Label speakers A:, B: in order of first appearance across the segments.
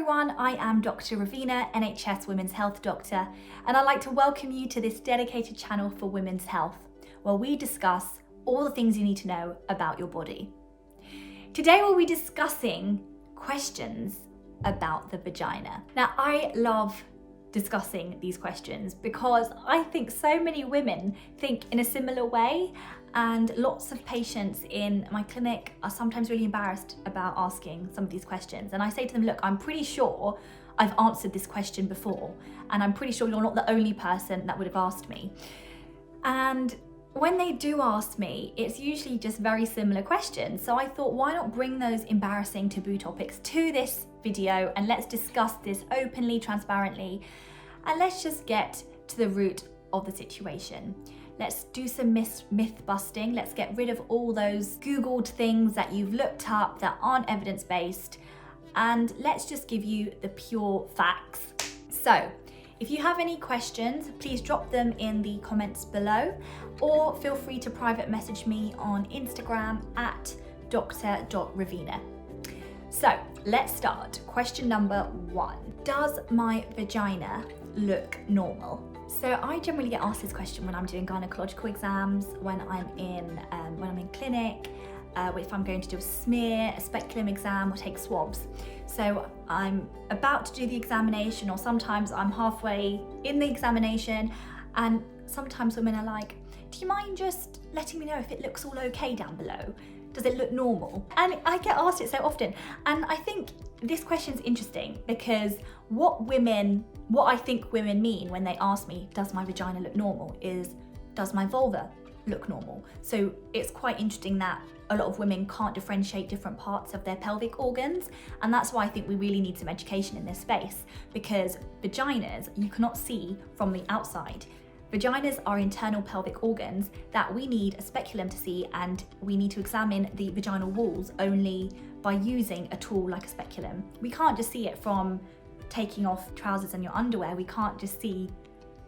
A: everyone, I am Dr. Ravina, NHS Women's Health Doctor, and I'd like to welcome you to this dedicated channel for women's health, where we discuss all the things you need to know about your body. Today we'll be discussing questions about the vagina. Now, I love discussing these questions because I think so many women think in a similar way, and lots of patients in my clinic are sometimes really embarrassed about asking some of these questions. And I say to them, look, I'm pretty sure I've answered this question before, and I'm pretty sure you're not the only person that would have asked me. And when they do ask me, it's usually just very similar questions. So I thought, why not bring those embarrassing taboo topics to this video, and let's discuss this openly, transparently, and let's just get to the root of the situation. Let's do some myth busting. Let's get rid of all those Googled things that you've looked up that aren't evidence-based, and let's just give you the pure facts. So, if you have any questions, please drop them in the comments below, or feel free to private message me on Instagram at dr.ravina. So, let's start. Question number 1. Does my vagina look normal? So I generally get asked this question when I'm doing gynecological exams, when I'm in clinic, if I'm going to do a smear, a speculum exam, or take swabs. So I'm about to do the examination, or sometimes I'm halfway in the examination, and sometimes women are like, do you mind just letting me know if it looks all okay down below? Does it look normal? And I get asked it so often. And I think this question's interesting because what I think women mean when they ask me, does my vagina look normal, is, does my vulva look normal? So it's quite interesting that a lot of women can't differentiate different parts of their pelvic organs. And that's why I think we really need some education in this space, because vaginas, you cannot see from the outside. Vaginas are internal pelvic organs that we need a speculum to see, and we need to examine the vaginal walls only by using a tool like a speculum. We can't just see it from taking off trousers and your underwear. We can't just see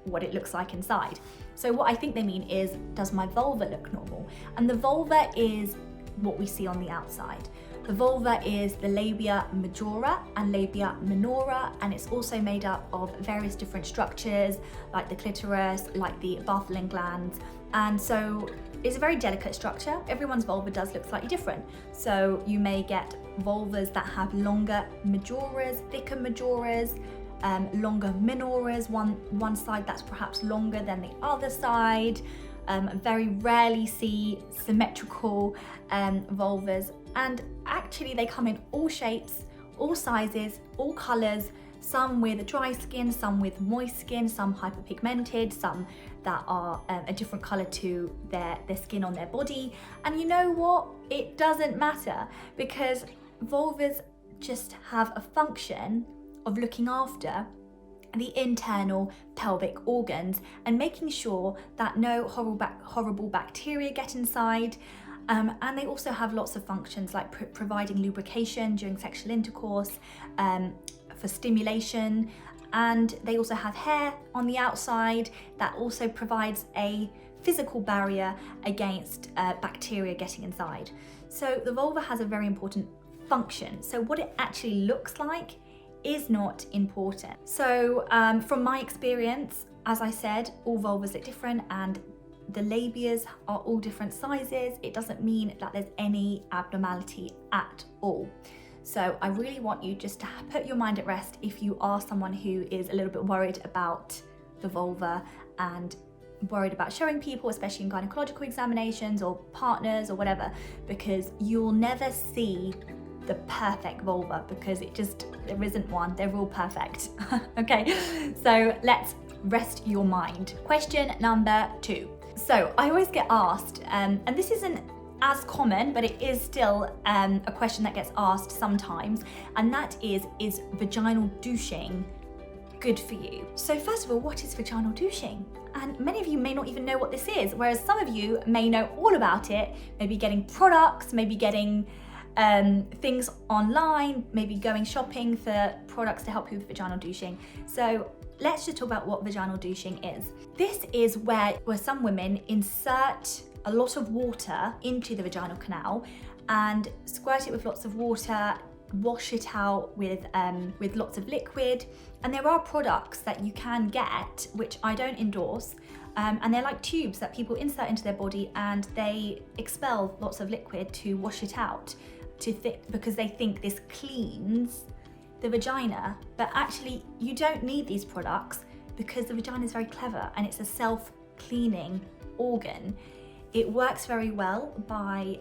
A: what it looks like inside. So what I think they mean is, does my vulva look normal? And the vulva is what we see on the outside. The vulva is the labia majora and labia minora, and it's also made up of various different structures like the clitoris, like the Bartholin glands. And so it's a very delicate structure. Everyone's vulva does look slightly different. So you may get vulvas that have longer majoras, thicker majoras, longer minoras, one side that's perhaps longer than the other side. Very rarely see symmetrical vulvas, and actually they come in all shapes, all sizes, all colours, some with dry skin, some with moist skin, some hyperpigmented, some that are a different colour to their skin on their body. And you know what? It doesn't matter, because vulvas just have a function of looking after the internal pelvic organs and making sure that no horrible bacteria get inside. And they also have lots of functions like providing lubrication during sexual intercourse, for stimulation. And they also have hair on the outside that also provides a physical barrier against bacteria getting inside. So the vulva has a very important function. So what it actually looks like is not important. So from my experience, as I said, all vulvas look different, and the labias are all different sizes. It doesn't mean that there's any abnormality at all. So I really want you just to put your mind at rest if you are someone who is a little bit worried about the vulva and worried about showing people, especially in gynecological examinations or partners or whatever, because you'll never see the perfect vulva, because there isn't one. They're all perfect. Okay, so let's rest your mind. Question number 2. So I always get asked, and this isn't as common, but it is still a question that gets asked sometimes, and that is vaginal douching good for you? So first of all, what is vaginal douching? And many of you may not even know what this is, whereas some of you may know all about it, maybe getting products, maybe getting things online, maybe going shopping for products to help you with vaginal douching. So let's just talk about what vaginal douching is. This is where some women insert a lot of water into the vaginal canal and squirt it with lots of water wash it out with lots of liquid. And there are products that you can get, which I don't endorse, and they're like tubes that people insert into their body, and they expel lots of liquid to wash it out, because they think this cleans the vagina. But actually, you don't need these products, because the vagina is very clever and it's a self-cleaning organ. It works very well by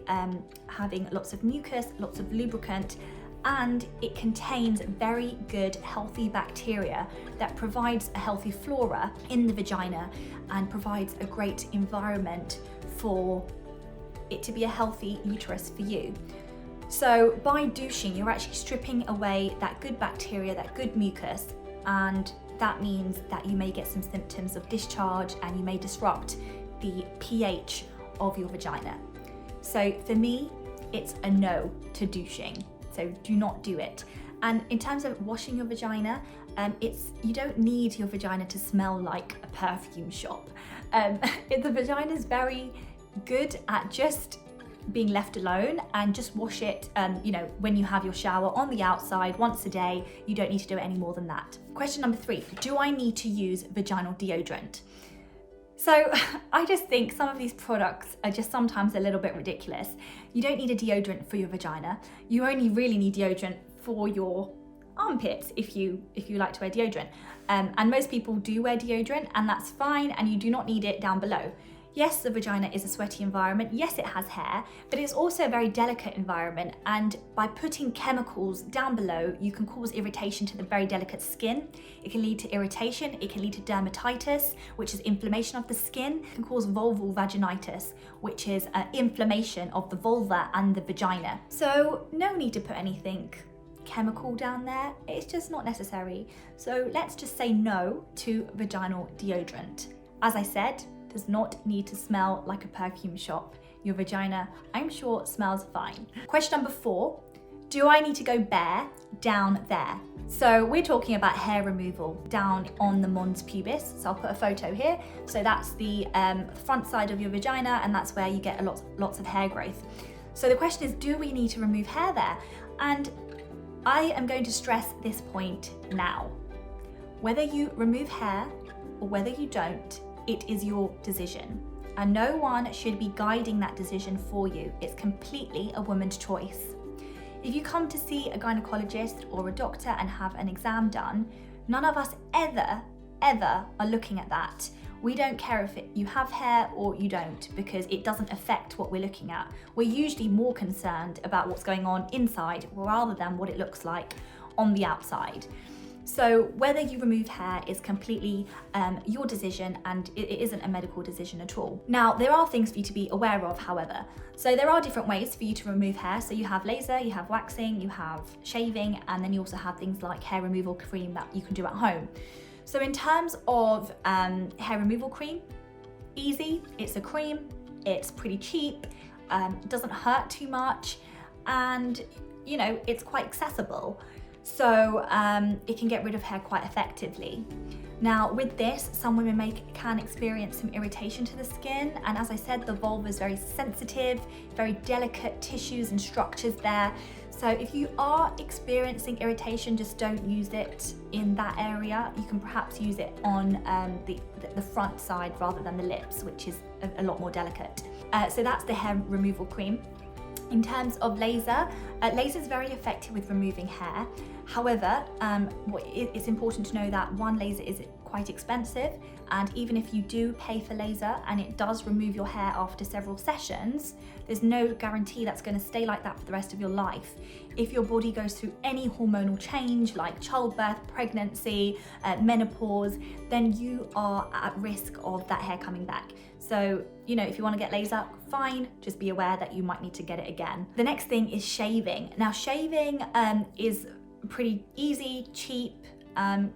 A: having lots of mucus, lots of lubricant, and it contains very good healthy bacteria that provides a healthy flora in the vagina and provides a great environment for it to be a healthy uterus for you. So by douching, you're actually stripping away that good bacteria, that good mucus, and that means that you may get some symptoms of discharge and you may disrupt the pH of your vagina. So for me, it's a no to douching. So do not do it. And in terms of washing your vagina, you don't need your vagina to smell like a perfume shop. The vagina is very good at just being left alone, and just wash it when you have your shower on the outside once a day. You don't need to do it any more than that. Question number 3, do I need to use vaginal deodorant? So I just think some of these products are just sometimes a little bit ridiculous. You don't need a deodorant for your vagina. You only really need deodorant for your armpits if you like to wear deodorant. And most people do wear deodorant, and that's fine, and you do not need it down below. Yes, the vagina is a sweaty environment. Yes, it has hair, but it's also a very delicate environment. And by putting chemicals down below, you can cause irritation to the very delicate skin. It can lead to irritation. It can lead to dermatitis, which is inflammation of the skin. It can cause vulval vaginitis, which is inflammation of the vulva and the vagina. So no need to put anything chemical down there. It's just not necessary. So let's just say no to vaginal deodorant. As I said, does not need to smell like a perfume shop. Your vagina, I'm sure, smells fine. Question number 4, do I need to go bare down there? So we're talking about hair removal down on the mons pubis. So I'll put a photo here. So that's the front side of your vagina, and that's where you get lots of hair growth. So the question is, do we need to remove hair there? And I am going to stress this point now. Whether you remove hair or whether you don't, it is your decision, and no one should be guiding that decision for you. It's completely a woman's choice. If you come to see a gynecologist or a doctor and have an exam done, none of us ever are looking at that. We don't care if you have hair or you don't, because it doesn't affect what we're looking at. We're usually more concerned about what's going on inside rather than what it looks like on the outside. So whether you remove hair is completely your decision, and it isn't a medical decision at all. Now, there are things for you to be aware of, however. So there are different ways for you to remove hair. So you have laser, you have waxing, you have shaving, and then you also have things like hair removal cream that you can do at home. So in terms of hair removal cream, easy, it's a cream, it's pretty cheap, it doesn't hurt too much, and it's quite accessible. So it can get rid of hair quite effectively. Now with this, some women can experience some irritation to the skin, and as I said, the vulva is very sensitive, very delicate tissues and structures there. So if you are experiencing irritation, just don't use it in that area. You can perhaps use it on the front side rather than the lips, which is a lot more delicate. So that's the hair removal cream. In terms of laser, laser is very effective with removing hair. However, it's important to know that one, laser is quite expensive, and even if you do pay for laser and it does remove your hair after several sessions, there's no guarantee that's going to stay like that for the rest of your life. If your body goes through any hormonal change like childbirth, pregnancy, menopause, then you are at risk of that hair coming back. So, if you want to get laser, fine, just be aware that you might need to get it again. The next thing is shaving. Now, shaving is pretty easy, cheap,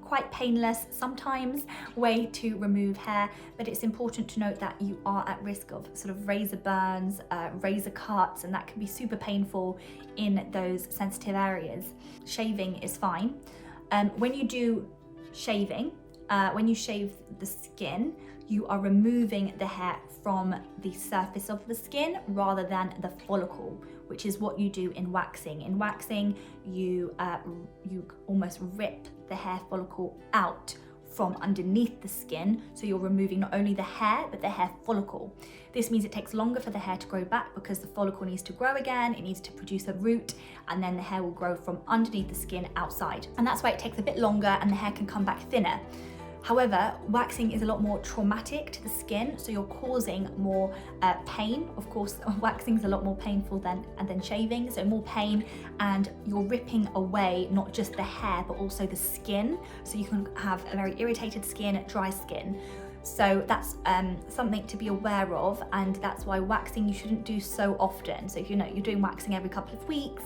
A: quite painless sometimes way to remove hair, but it's important to note that you are at risk of sort of razor burns, razor cuts, and that can be super painful in those sensitive areas. Shaving is fine. When you do shaving, when you shave the skin, you are removing the hair from the surface of the skin rather than the follicle, which is what you do in waxing. In waxing, you almost rip the hair follicle out from underneath the skin, so you're removing not only the hair but the hair follicle. This means it takes longer for the hair to grow back because the follicle needs to grow again, it needs to produce a root, and then the hair will grow from underneath the skin outside. And that's why it takes a bit longer and the hair can come back thinner. However, waxing is a lot more traumatic to the skin, so you're causing more pain. Of course, waxing is a lot more painful than shaving, so more pain, and you're ripping away not just the hair but also the skin, so you can have a very irritated skin, dry skin. So that's something to be aware of, and that's why waxing you shouldn't do so often. So if you're doing waxing every couple of weeks,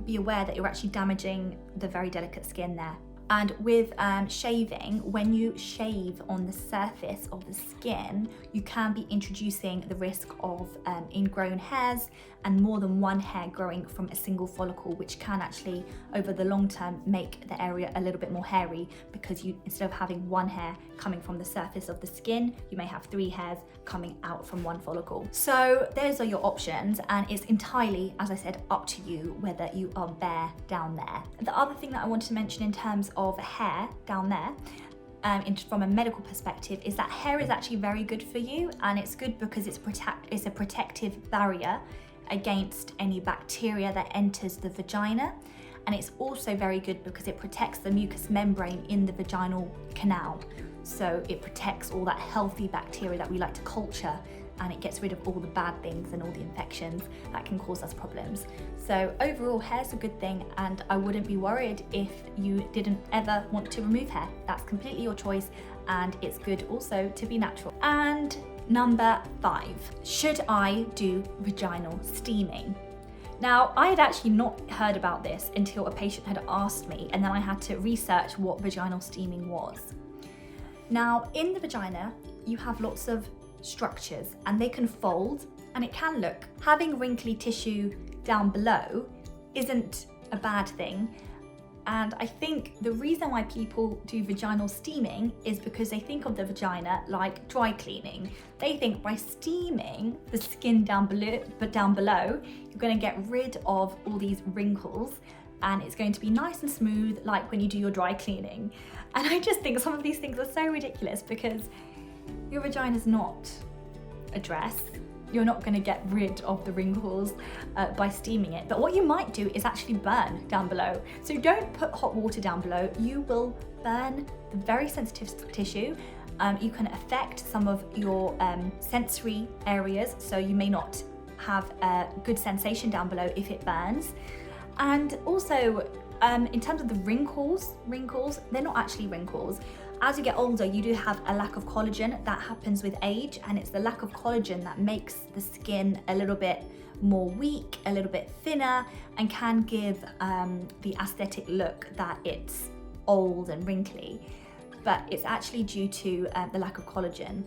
A: be aware that you're actually damaging the very delicate skin there. And with shaving, when you shave on the surface of the skin, you can be introducing the risk of ingrown hairs and more than one hair growing from a single follicle, which can actually, over the long term, make the area a little bit more hairy, because instead of having one hair coming from the surface of the skin, you may have 3 hairs coming out from one follicle. So those are your options, and it's entirely, as I said, up to you whether you are bare down there. The other thing that I wanted to mention in terms of hair down there, from a medical perspective, is that hair is actually very good for you, and it's good because it's a protective barrier against any bacteria that enters the vagina, and it's also very good because it protects the mucous membrane in the vaginal canal. So it protects all that healthy bacteria that we like to culture, and it gets rid of all the bad things and all the infections that can cause us problems. So overall, hair's a good thing, and I wouldn't be worried if you didn't ever want to remove hair. That's completely your choice, and it's good also to be natural. And number 5, should I do vaginal steaming? Now, I had actually not heard about this until a patient had asked me, and then I had to research what vaginal steaming was. Now, in the vagina, you have lots of structures, and they can fold, and it can look. Having wrinkly tissue down below isn't a bad thing, and I think the reason why people do vaginal steaming is because they think of the vagina like dry cleaning. They think by steaming the skin down below, you're going to get rid of all these wrinkles, and it's going to be nice and smooth like when you do your dry cleaning. And I just think some of these things are so ridiculous, because your vagina is not a dress. You're not going to get rid of the wrinkles by steaming it. But what you might do is actually burn down below. So don't put hot water down below. You will burn the very sensitive tissue. You can affect some of your sensory areas, so you may not have a good sensation down below if it burns. And also, in terms of the wrinkles, they're not actually wrinkles. As you get older, you do have a lack of collagen. That happens with age, and it's the lack of collagen that makes the skin a little bit more weak, a little bit thinner, and can give the aesthetic look that it's old and wrinkly. But it's actually due to the lack of collagen.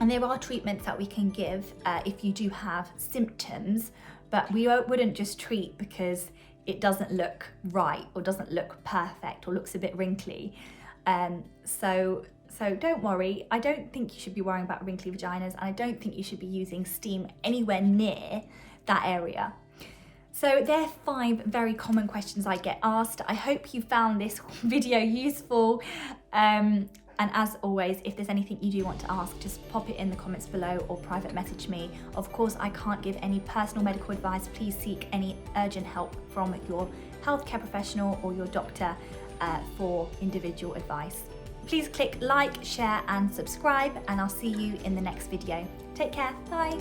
A: And there are treatments that we can give if you do have symptoms, but we wouldn't just treat because it doesn't look right or doesn't look perfect or looks a bit wrinkly. So don't worry. I don't think you should be worrying about wrinkly vaginas, and I don't think you should be using steam anywhere near that area. So they're 5 very common questions I get asked. I hope you found this video useful. And as always, if there's anything you do want to ask, just pop it in the comments below or private message me. Of course, I can't give any personal medical advice. Please seek any urgent help from your healthcare professional or your doctor for individual advice. Please click like, share and subscribe, and I'll see you in the next video. Take care, bye.